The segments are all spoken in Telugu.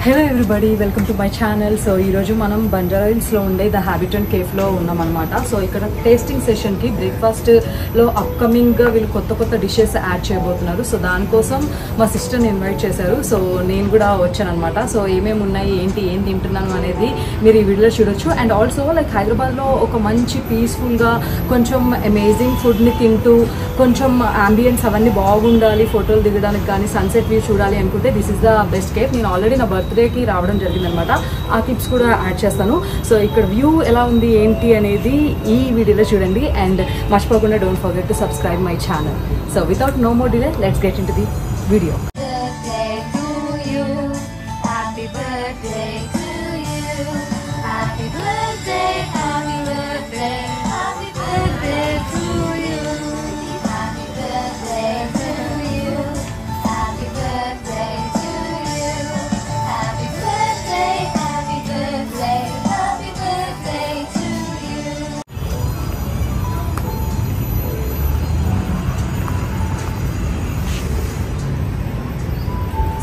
Hello everybody, welcome to my channel. So ఈరోజు మనం బంజారా హిల్స్లో ఉండే ద హ్యాబిటెంట్ కేఫ్లో ఉన్నామన్నమాట. సో ఇక్కడ టేస్టింగ్ సెషన్కి బ్రేక్ఫాస్ట్లో అప్కమింగ్గా వీళ్ళు కొత్త కొత్త డిషెస్ యాడ్ చేయబోతున్నారు. సో దానికోసం మా సిస్టర్ని ఇన్వైట్ చేశారు. సో నేను కూడా వచ్చాను అనమాట. సో ఏమేమి ఉన్నాయి, ఏం తింటున్నాను అనేది మీరు ఈ వీడియోలో చూడొచ్చు. అండ్ ఆల్సో లైక్ హైదరాబాద్లో ఒక మంచి పీస్ఫుల్గా కొంచెం అమేజింగ్ ఫుడ్ని తింటూ కొంచెం అంబియన్స్ అవన్నీ బాగుండాలి, ఫోటోలు దిగడానికి కానీ సన్సెట్ వ్యూ చూడాలి అనుకుంటే this is the best cafe. నేను ఆల్రెడీ నా బర్త్డేకి రావడం జరిగిందనమాట. ఆ క్లిప్స్ కూడా యాడ్ చేస్తాను. సో ఇక్కడ వ్యూ ఎలా ఉంది ఏంటి అనేది ఈ వీడియోలో చూడండి. అండ్ మర్చిపోకుండా don't forget to subscribe my channel. So without no more delay let's get into the video.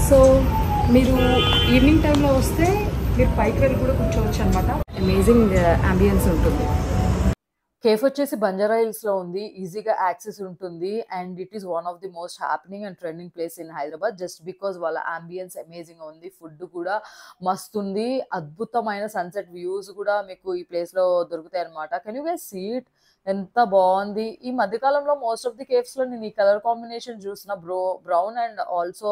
సో మీరు ఈవినింగ్ టైంలో వస్తే మీరు పైకి వెళ్ళి కూడా కూర్చోవచ్చు అనమాట. అమేజింగ్ అంబియన్స్ ఉంటుంది. కేఫ్ వచ్చేసి బంజారా హిల్స్లో ఉంది, ఈజీగా యాక్సెస్ ఉంటుంది. And it is one of the most happening and trending place in Hyderabad just because వాళ్ళ అంబియన్స్ అమేజింగ్ ఉంది, ఫుడ్ కూడా మస్తు ఉంది, అద్భుతమైన సన్సెట్ వ్యూస్ కూడా మీకు ఈ ప్లేస్లో దొరుకుతాయి అనమాట. Can you guys see it? ఎంత బాగుంది. ఈ మధ్యకాలంలో మోస్ట్ ఆఫ్ ది కేఫ్స్లో నేను ఈ కలర్ కాంబినేషన్ చూసిన brown and also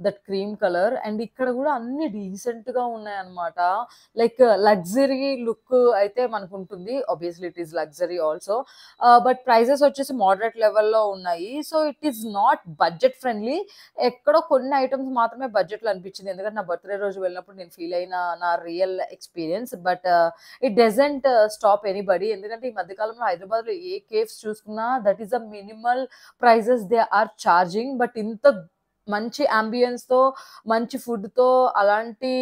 that cream colour. And ఇక్కడ కూడా అన్ని డీసెంట్గా ఉన్నాయి అనమాట. లైక్ లగ్జరీ లుక్ అయితే మనకు ఉంటుంది. Obviously it is luxury also, but prices వచ్చేసి మోడరేట్ లెవెల్లో ఉన్నాయి. So it is not budget friendly. ఎక్కడో కొన్ని ఐటమ్స్ మాత్రమే బడ్జెట్లో అనిపించింది, ఎందుకంటే నా బర్త్డే రోజు వెళ్ళినప్పుడు నేను ఫీల్ అయిన నా real experience. But it doesn't stop anybody, ఎందుకంటే ఈ మధ్యకాలంలో హైదరాబాద్ ఏ కేఫ్స్ చూసుకున్నా that is the minimal prices they are charging. But ఇంత మంచి అంబియన్స్ తో మంచి ఫుడ్ తో అలాంటి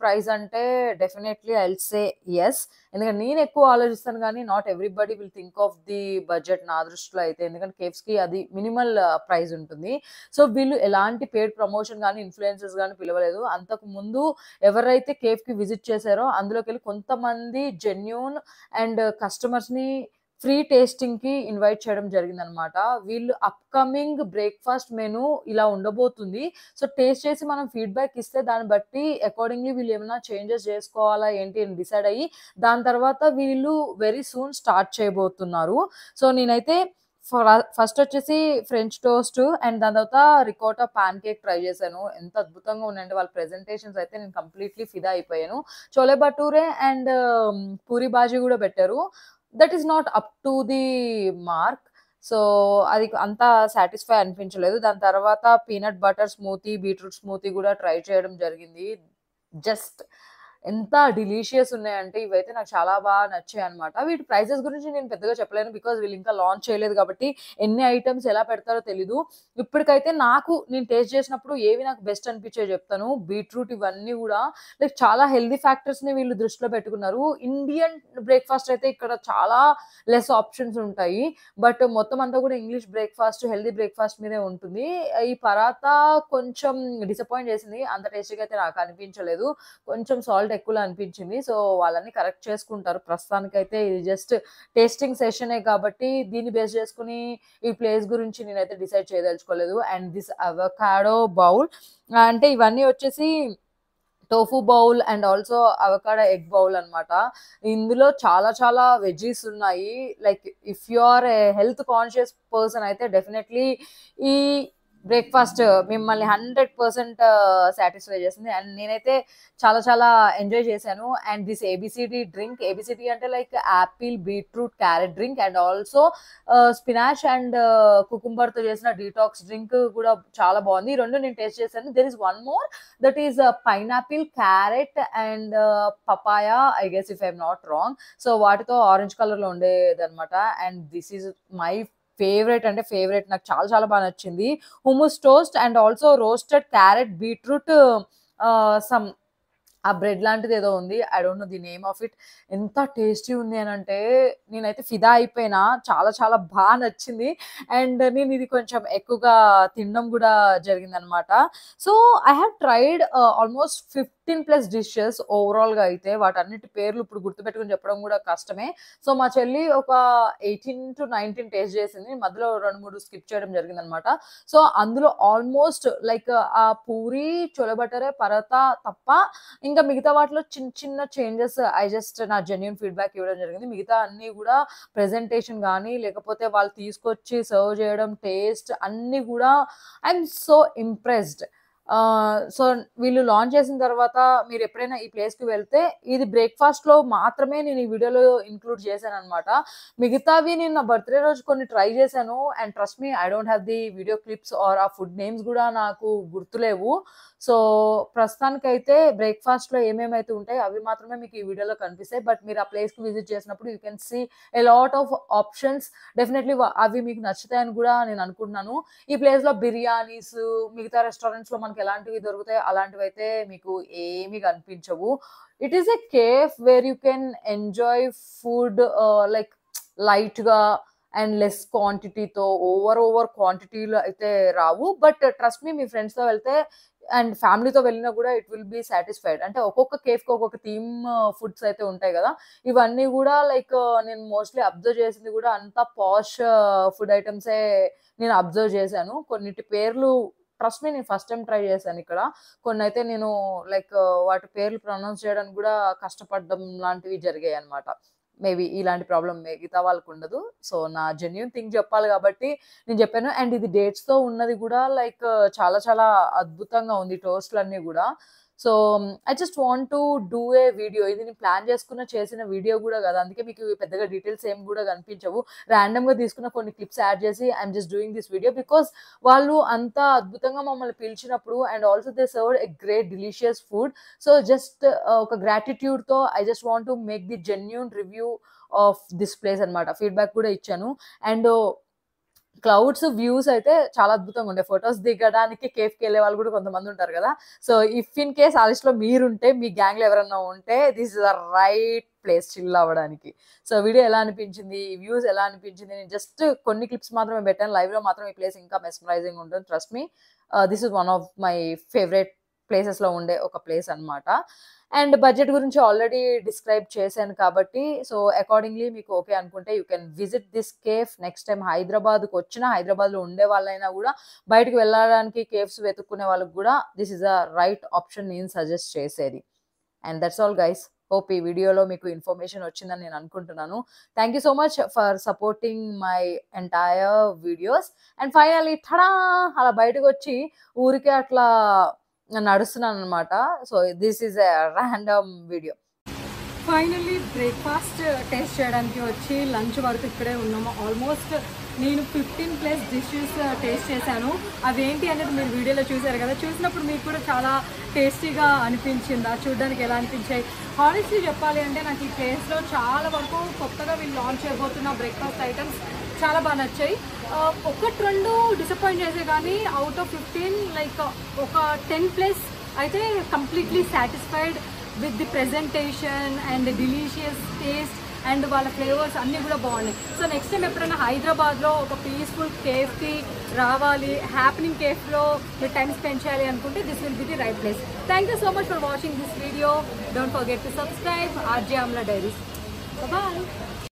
ప్రైస్ అంటే definitely I will say yes. ఎందుకంటే నేను ఎక్కువ ఆలోచిస్తాను కానీ not everybody will think of the budget నా దృష్టిలో అయితే, ఎందుకంటే కేఫ్స్ కి అది మినిమల్ ప్రైస్ ఉంటుంది. సో వీళ్ళు ఎలాంటి పేడ్ ప్రమోషన్ కానీ ఇన్ఫ్లుయెన్సర్స్ కానీ పిలవలేదు. అంతకు ముందు ఎవరైతే కేఫ్ కి విజిట్ చేశారో అందులోకి వెళ్ళి కొంతమంది జెన్యూన్ అండ్ కస్టమర్స్ ని ఫ్రీ టేస్టింగ్ కి ఇన్వైట్ చేయడం జరిగిందనమాట. వీళ్ళు అప్కమింగ్ బ్రేక్ఫాస్ట్ మెనూ ఇలా ఉండబోతుంది. సో టేస్ట్ చేసి మనం ఫీడ్బ్యాక్ ఇస్తే దాన్ని బట్టి అకార్డింగ్లీ వీళ్ళు ఏమైనా చేంజెస్ చేసుకోవాలా ఏంటి అని డిసైడ్ అయ్యి దాని తర్వాత వీళ్ళు వెరీ సూన్ స్టార్ట్ చేయబోతున్నారు. సో నేనైతే ఫస్ట్ వచ్చేసి ఫ్రెంచ్ టోస్ట్ అండ్ దాని తర్వాత రికోటా పాన్ కేక్ ట్రై చేశాను. ఎంత అద్భుతంగా ఉన్నాయంటే వాళ్ళ ప్రెజెంటేషన్స్ అయితే నేను కంప్లీట్లీ ఫిదా అయిపోయాను. చోలే భటూరే అండ్ పూరి బాజీ కూడా పెట్టారు. That is not up to the mark. So అది అంత సాటిస్ఫై అనిపించలేదు. దాని తర్వాత peanut butter smoothie, beetroot smoothie కూడా ట్రై చేయడం జరిగింది. జస్ట్ ఎంత డిలీషియస్ ఉన్నాయంటే ఇవైతే నాకు చాలా బాగా నచ్చాయి అనమాట. వీటి ప్రైజెస్ గురించి నేను పెద్దగా చెప్పలేను, బికాజ్ వీళ్ళు ఇంకా లాంచ్ చేయలేదు కాబట్టి ఎన్ని ఐటమ్స్ ఎలా పెడతారో తెలీదు. ఇప్పటికైతే నేను టేస్ట్ చేసినప్పుడు ఏవి నాకు బెస్ట్ అనిపించే చెప్తాను. బీట్రూట్ ఇవన్నీ కూడా లైక్ చాలా హెల్దీ ఫ్యాక్టర్స్ ని వీళ్ళు దృష్టిలో పెట్టుకున్నారు. ఇండియన్ బ్రేక్ఫాస్ట్ అయితే ఇక్కడ చాలా లెస్ ఆప్షన్స్ ఉంటాయి, బట్ మొత్తం అంతా కూడా ఇంగ్లీష్ బ్రేక్ఫాస్ట్, హెల్దీ బ్రేక్ఫాస్ట్ మీదే ఉంటుంది. ఈ పరాతా కొంచెం డిసప్పాయింట్ చేసింది, అంత టేస్టీగా అయితే నాకు అనిపించలేదు, కొంచెం సాల్ట్ ఎక్కువ అనిపించింది. సో వాళ్ళని కరెక్ట్ చేసుకుంటారు. ప్రస్తుతానికైతే ఇది జస్ట్ టేస్టింగ్ సెషనే కాబట్టి దీన్ని బేస్ చేసుకుని ఈ ప్లేస్ గురించి నేనైతే డిసైడ్ చేయదలుచుకోలేదు. అండ్ దిస్ అవకాడో బౌల్ అంటే ఇవన్నీ వచ్చేసి tofu bowl and also avocado egg bowl అనమాట. ఇందులో చాలా చాలా వెజ్జీస్ ఉన్నాయి. Like if you are a health conscious person అయితే డెఫినెట్లీ ఈ బ్రేక్ఫాస్ట్ మిమ్మల్ని 100% సాటిస్ఫై చేస్తుంది. అండ్ నేనైతే చాలా చాలా ఎంజాయ్ చేశాను. And this ABCD drink, ABCD అంటే like apple, beetroot, carrot drink and also spinach and కుకుంబర్తో చేసిన డీటాక్స్ డ్రింక్ కూడా చాలా బాగుంది. ఈ రెండు నేను టేస్ట్ చేశాను. There is one more that is pineapple, carrot and papaya, I guess if I'm not wrong. So వాటితో ఆరెంజ్ కలర్లో ఉండేదన్నమాట. And this is my favourite అంటే ఫేవరెట్, నాకు చాలా చాలా బాగా నచ్చింది. Hummus toast and also roasted carrot, beetroot, some uh bread లాంటిది ఏదో ఉంది, I don't know the name of it. ఎంత టేస్టీ ఉంది అని అంటే నేనైతే ఫిదా అయిపోయినా, చాలా చాలా బాగా నచ్చింది. అండ్ నేను ఇది కొంచెం ఎక్కువగా తినడం కూడా జరిగిందనమాట. So I have tried almost 15+ dishes ఓవరాల్‌గా అయితే. వాటన్నిటి పేర్లు ఇప్పుడు గుర్తుపెట్టుకొని చెప్పడం గూడా కష్టమే. సో, మా చెల్లి ఒక 18-19 టేస్ట్ చేసింది. మధ్యలో 2, 3 స్కిప్ చేయడం జరిగిందనమాట. సో, అందులో ఆల్మోస్ట్ లైక్ ఆ పూరి, చోలే భటూరే, పరోటా తప్ప ఇంకా మిగతా వాటిలో చిన్న చిన్న చేంజెస్ నా జెన్యూన్ ఫీడ్‌బ్యాక్ ఇవ్వడం జరిగింది. మిగతా అన్నీ గూడా ప్రెజెంటేషన్ గానీ, లేకపోతే వాళ్ళు తీసుకొచ్చి సర్వ్ చేయడం, టేస్ట్ అన్నీ గూడా ఐయామ్ సో ఇంప్రెస్డ్. సో, వీళ్ళు లాంచ్ చేసిన తర్వాత మీరెప్పుడైనా ఈ ప్లేస్‌కి వెళ్తే ఇది బ్రేక్‌ఫాస్ట్‌లో మాత్రమే నేను ఈ వీడియోలో ఇంక్లూడ్ చేశాననమాట. మిగతావి నేను నా బర్త్‌డే రోజు కొన్ని ట్రై చేశాను. And trust me I don't have the video clips or ఆ ఫుడ్ నేమ్స్ గూడా నాకు గుర్తులేవు. సో, ప్రస్తుతానికైతే బ్రేక్‌ఫాస్ట్‌లో ఏమేమైతే ఉంటాయో అవి మాత్రమే మీకు ఈ వీడియోలో కనిపిస్తాయి. బట్ మీరు ఆ ప్లేస్‌కి విజిట్ చేసినప్పుడు you can see a lot of options. Definitely అవి మీకు నచ్చుతాయని గూడా నేను అనుకుంటున్నాను. ఈ ప్లేస్‌లో బిర్యానీస్ మిగతా రెస్టారెంట్స్‌లో మనకి ఎలాంటివి దొరుకుతాయో అలాంటివైతే మీకు ఏమీ కనిపించవు. It is a cafe where you can enjoy food like లైట్‌గా అండ్ లెస్ క్వాంటిటీతో ఓవర్ క్వాంటిటీలో అయితే రావు. బట్ ట్రస్ట్ మీ ఫ్రెండ్స్‌తో వెళ్తే అండ్ ఫ్యామిలీతో వెళ్ళినా గూడా ఇట్ విల్ బి సాటిస్ఫైడ్. అంటే ఒక్కొక్క కేఫ్‌కి ఒక్కొక్క థీమ్ ఫుడ్స్ అయితే ఉంటాయి గదా! ఇవన్నీ గూడా లైక్ నేను మోస్ట్‌లీ అబ్జర్వ్ చేసింది గూడా అంతా పాష్ ఫుడ్ ఐటెమ్సే నేను అబ్జర్వ్ చేశాను. కొన్నిటి పేర్లు ట్రస్ట్ మీ నేను ఫస్ట్ టైమ్ ట్రై చేశాను ఇక్కడ. కొన్నైతే నేను లైక్ వాటి పేర్లు ప్రొనౌన్స్ చేయడానికి గూడా కష్టపడడం లాంటివి జరిగాయన్నమాట. మేబీ ఇలాంటి ప్రాబ్లమ్ మిగతా వాళ్ళకుండదు. సో, నా జెన్యూన్ థింగ్ చెప్పాలి గాబట్టి నేను చెప్పాను. అండ్ ఇది డేట్స్‌తో ఉన్నది గూడా లైక్ చాలా చాలా అద్భుతంగా ఉంది టోస్ట్‌లన్నీ గూడా. So, I just want to do a video. ఇది నేను ప్లాన్ చేసిన వీడియో గూడా గాదు. అందుకే మీకు పెద్దగా డీటెయిల్స్ ఏమి గూడా కనిపించవు. ర్యాండమ్‌గా తీసుకున్న కొన్ని క్లిప్స్ యాడ్ చేసి I'm just doing this video because వాళ్ళు అంత అద్భుతంగా మమ్మల్ని పిలిచినప్పుడు and also they served a great delicious food. So, just ఒక గ్రాటిట్యూడ్‌తో I just want to make the genuine review of this place అన్నమాట. ఫీడ్‌బ్యాక్ కూడా ఇచ్చాను. అండ్ క్లౌడ్స్ వ్యూస్ అయితే చాలా అద్భుతంగా ఉండే. ఫోటోస్ దిగడానికి కేఫ్‌కెళ్ళే వాళ్ళు గూడా కొంతమంది ఉంటారు గదా! సో, ఇఫ్ ఇన్ కేస్ ఆ లిస్ట్‌లో మీరుంటే మీ గ్యాంగ్‌లో ఎవరన్నా ఉంటే this is the right place chill అవ్వడానికి. సో, వీడియో ఎలా అనిపించింది? వ్యూస్ ఎలా అనిపించింది? నేను జస్ట్ కొన్ని క్లిప్స్ మాత్రమే పెట్టాను. లైవ్‌లో మాత్రం ఈ ప్లేస్ ఇంకా మెస్మరైజింగ్ ఉంటుంది. Trust me this is one of my favourite ప్లేసెస్‌లో ఉండే ఒక ప్లేస్ అన్నమాట. అండ్ బడ్జెట్ గురించి ఆల్రెడీ డిస్క్రైబ్ చేశాను కాబట్టి సో, అకార్డింగ్‌లీ మీకు ఓకే అనుకుంటే you can visit this cafe. Next time హైదరాబాద్‌కొచ్చినా హైదరాబాద్‌లో ఉండే వాళ్ళైనా గూడా బయటికి వెళ్ళడానికి కేవ్స్ వెతుక్కునే వాళ్ళకి గూడా this is the right option నేను సజెస్ట్ చేసేది. And that's all guys. Hope ఈ వీడియోలో మీకు ఇన్ఫర్మేషన్ వచ్చిందని నేను అనుకుంటున్నాను. Thank you so much for supporting my entire videos. And finally ఠడా! అలా బయటకొచ్చి ఊరికే అట్లా నడుస్తున్నానన్నమాట. So, this is a random video. Finally breakfast taste చేయడానికి వచ్చి లంచ్ వరకు ఇక్కడే ఉన్నాము. ఆల్మోస్ట్ నేను 15+ డిషెస్ టేస్ట్ చేశాను. అవేంటి అనేది మీరు వీడియోలో చూసారు కదా! చూసినప్పుడు మీకు కూడా చాలా టేస్టీగా అనిపించిందా? చూడడానికి ఎలా అనిపించాయి? హానెస్ట్‌లీ చెప్పాలి అంటే నాకు ఈ ప్లేస్‌లో చాలా వరకు కొత్తగా వీళ్ళు లాంచ్ చేయబోతున్న బ్రేక్‌ఫాస్ట్ ఐటమ్స్ చాలా బాగా నచ్చాయి. 1, 2 డిసప్పాయింట్ చేసే కానీ అవుట్ ఆఫ్ 15 లైక్ ఒక 10+ అయితే completely satisfied with the presentation and delicious taste and వాళ్ళ ఫ్లేవర్స్ అన్నీ కూడా బాగున్నాయి. సో, నెక్స్ట్ టైం ఎప్పుడైనా హైదరాబాద్లో ఒక పీస్ఫుల్ కేఫ్కి రావాలి, హ్యాపెనింగ్ కేఫ్లో మీరు టైం స్పెండ్ చేయాలి అనుకుంటే this will be the right place. Thank you so much for watching this video. Don't forget to subscribe RJ Amla Diaries. Bye-bye.